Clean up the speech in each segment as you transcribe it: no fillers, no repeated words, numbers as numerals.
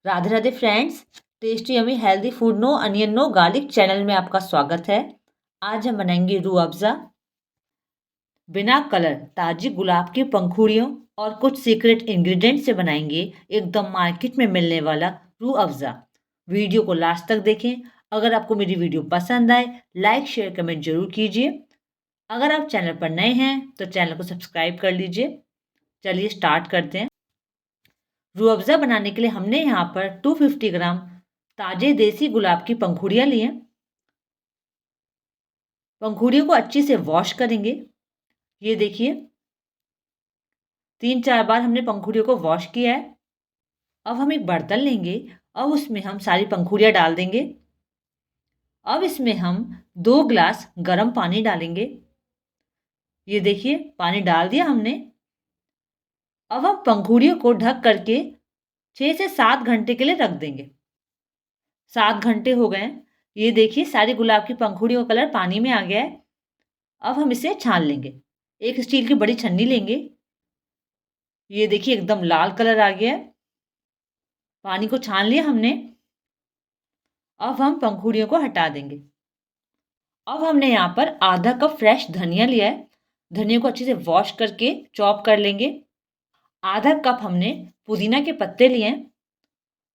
Radhe Radhe friends, tasty yummy healthy food no onion no garlic channel में आपका स्वागत है। आज हम बनाएंगे रूह अफ़ज़ा। बिना कलर ताजी गुलाब की पंखुड़ियों और कुछ सीक्रेट इंग्रेडिएंट से बनाएंगे एकदम मार्केट में मिलने वाला रूह अफ़ज़ा। वीडियो को लास्ट तक देखें। अगर आपको मेरी वीडियो पसंद आए लाइक शेयर कमेंट जरूर कीजिए। अगर आप चैनल पर नए हैं तो चैनल को सब्सक्राइब कर लीजिए। चलिए स्टार्ट करते हैं। रूह अफ़ज़ा बनाने के लिए हमने यहाँ पर 250 ग्राम ताजे देसी गुलाब की पंखुड़ियाँ ली हैं। पंखुड़ियों को अच्छी से वॉश करेंगे। ये देखिए 3-4 बार हमने पंखुड़ियों को वॉश किया है। अब हम एक बर्तन लेंगे। अब उसमें हम सारी पंखुड़ियाँ डाल देंगे। अब इसमें हम 2 ग्लास गर्म पानी डालेंगे। ये देखिए पानी डाल दिया हमने। अब हम पंखुड़ियों को ढक करके 6 से 7 घंटे के लिए रख देंगे। 7 घंटे हो गए हैं। ये देखिए सारी गुलाब की पंखुड़ियों का कलर पानी में आ गया है। अब हम इसे छान लेंगे। एक स्टील की बड़ी छन्नी लेंगे। ये देखिए एकदम लाल कलर आ गया है। पानी को छान लिया हमने। अब हम पंखुड़ियों को हटा देंगे। अब हमने यहाँ पर आधा कप फ्रेश धनिया लिया है। धनिया को अच्छे से वॉश करके चॉप कर लेंगे। आधा कप हमने पुदीना के पत्ते लिए हैं।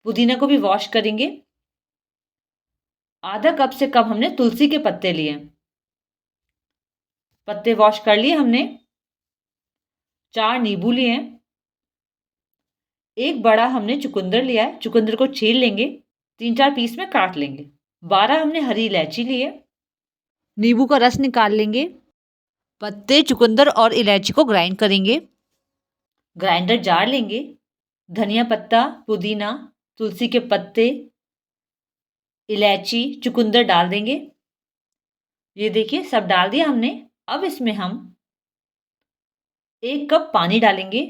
पुदीना को भी वॉश करेंगे। आधा कप से कम हमने तुलसी के पत्ते लिए हैं। पत्ते वॉश कर लिए हमने। 4 नींबू लिए हैं। एक बड़ा हमने चुकंदर लिया है। चुकंदर को छील लेंगे। 3-4 पीस में काट लेंगे। 12 हमने हरी इलायची ली है। नींबू का रस निकाल लेंगे। पत्ते चुकंदर और इलायची को ग्राइंड करेंगे। ग्राइंडर जार लेंगे। धनिया पत्ता पुदीना तुलसी के पत्ते इलायची चुकंदर डाल देंगे। ये देखिए सब डाल दिया हमने। अब इसमें हम 1 कप पानी डालेंगे।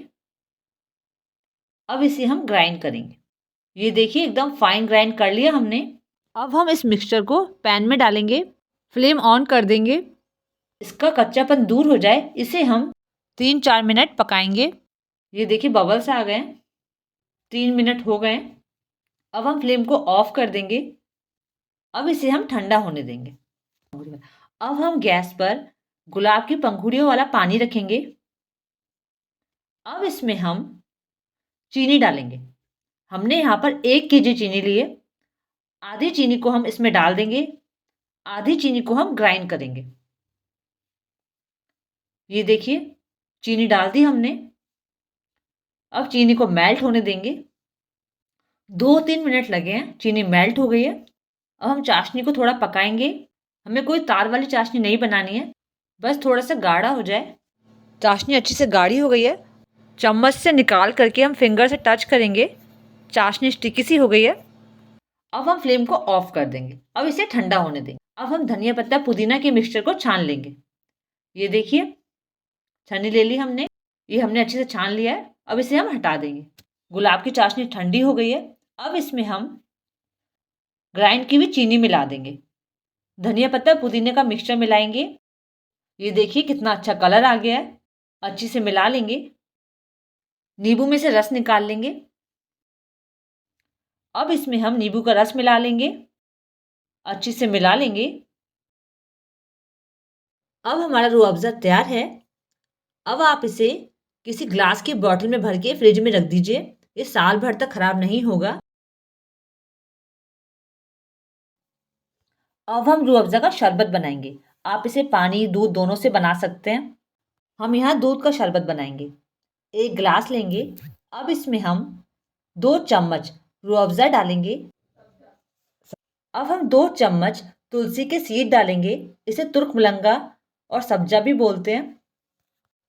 अब इसे हम ग्राइंड करेंगे। ये देखिए एकदम फाइन ग्राइंड कर लिया हमने। अब हम इस मिक्सचर को पैन में डालेंगे। फ्लेम ऑन कर देंगे। इसका कच्चापन दूर हो जाए इसे हम 3-4 मिनट पकाएंगे। ये देखिए बबल्स आ गए। 3 मिनट हो गए। अब हम फ्लेम को ऑफ कर देंगे। अब इसे हम ठंडा होने देंगे। अब हम गैस पर गुलाब की पंखुड़ियों वाला पानी रखेंगे। अब इसमें हम चीनी डालेंगे। हमने यहाँ पर 1 केजी चीनी ली है। आधी चीनी को हम इसमें डाल देंगे। आधी चीनी को हम ग्राइंड करेंगे। ये देखिए चीनी डाल दी हमने। अब चीनी को मेल्ट होने देंगे। 2-3 मिनट लगे हैं। चीनी मेल्ट हो गई है। अब हम चाशनी को थोड़ा पकाएंगे। हमें कोई तार वाली चाशनी नहीं बनानी है, बस थोड़ा सा गाढ़ा हो जाए। चाशनी अच्छी से गाढ़ी हो गई है। चम्मच से निकाल करके हम फिंगर से टच करेंगे। चाशनी स्टिकी सी हो गई है। अब हम फ्लेम को ऑफ कर देंगे। अब इसे ठंडा होने देंगे। अब हम धनिया पत्ता पुदीना के मिक्सचर को छान लेंगे। ये देखिए छन्नी ले ली हमने। ये हमने अच्छे से छान लिया है। अब इसे हम हटा देंगे। गुलाब की चाशनी ठंडी हो गई है। अब इसमें हम ग्राइंड की हुई चीनी मिला देंगे। धनिया पत्ता पुदीने का मिक्सचर मिलाएंगे। ये देखिए कितना अच्छा कलर आ गया है। अच्छी से मिला लेंगे। नींबू में से रस निकाल लेंगे। अब इसमें हम नींबू का रस मिला लेंगे। अच्छी से मिला लेंगे। अब हमारा रूह अफ़ज़ा तैयार है। अब आप इसे किसी ग्लास की बॉटल में भर के फ्रिज में रख दीजिए। ये साल भर तक खराब नहीं होगा। अब हम रूह अफ़ज़ा का शरबत बनाएंगे। आप इसे पानी दूध दोनों से बना सकते हैं। हम यहाँ दूध का शरबत बनाएंगे। 1 गिलास लेंगे। अब इसमें हम 2 चम्मच रूह अफ़ज़ा डालेंगे। अब हम 2 चम्मच तुलसी के सीड डालेंगे। इसे तुर्क मलंगा और सब्जा भी बोलते हैं।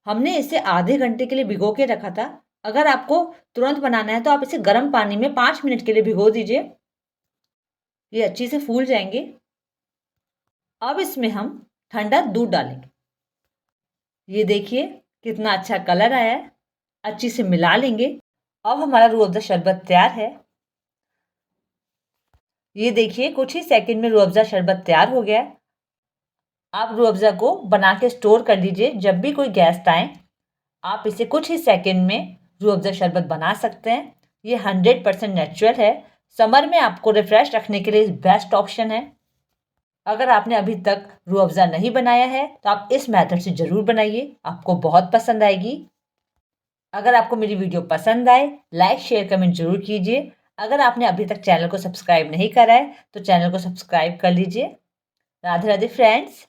हमने इसे आधे घंटे के लिए भिगो के रखा था। अगर आपको तुरंत बनाना है तो आप इसे गर्म पानी में 5 मिनट के लिए भिगो दीजिए। ये अच्छी से फूल जाएंगे। अब इसमें हम ठंडा दूध डालेंगे। ये देखिए कितना अच्छा कलर आया है। अच्छी से मिला लेंगे। अब हमारा रूह अफ़ज़ा शरबत तैयार है। ये देखिए कुछ ही सेकंड में रूह अफ़ज़ा शरबत तैयार हो गया है। आप रूह अफ़ज़ा को बना के स्टोर कर लीजिए। जब भी कोई गेस्ट आए आप इसे कुछ ही सेकंड में रूह अफ़ज़ा शरबत बना सकते हैं। ये 100% नेचुरल है। समर में आपको रिफ्रेश रखने के लिए बेस्ट ऑप्शन है। अगर आपने अभी तक रूह अफ़ज़ा नहीं बनाया है तो आप इस मेथड से ज़रूर बनाइए, आपको बहुत पसंद आएगी। अगर आपको मेरी वीडियो पसंद आए, लाइक शेयर कमेंट ज़रूर कीजिए। अगर आपने अभी तक चैनल को सब्सक्राइब नहीं करा है तो चैनल को सब्सक्राइब कर लीजिए। राधे राधे फ्रेंड्स।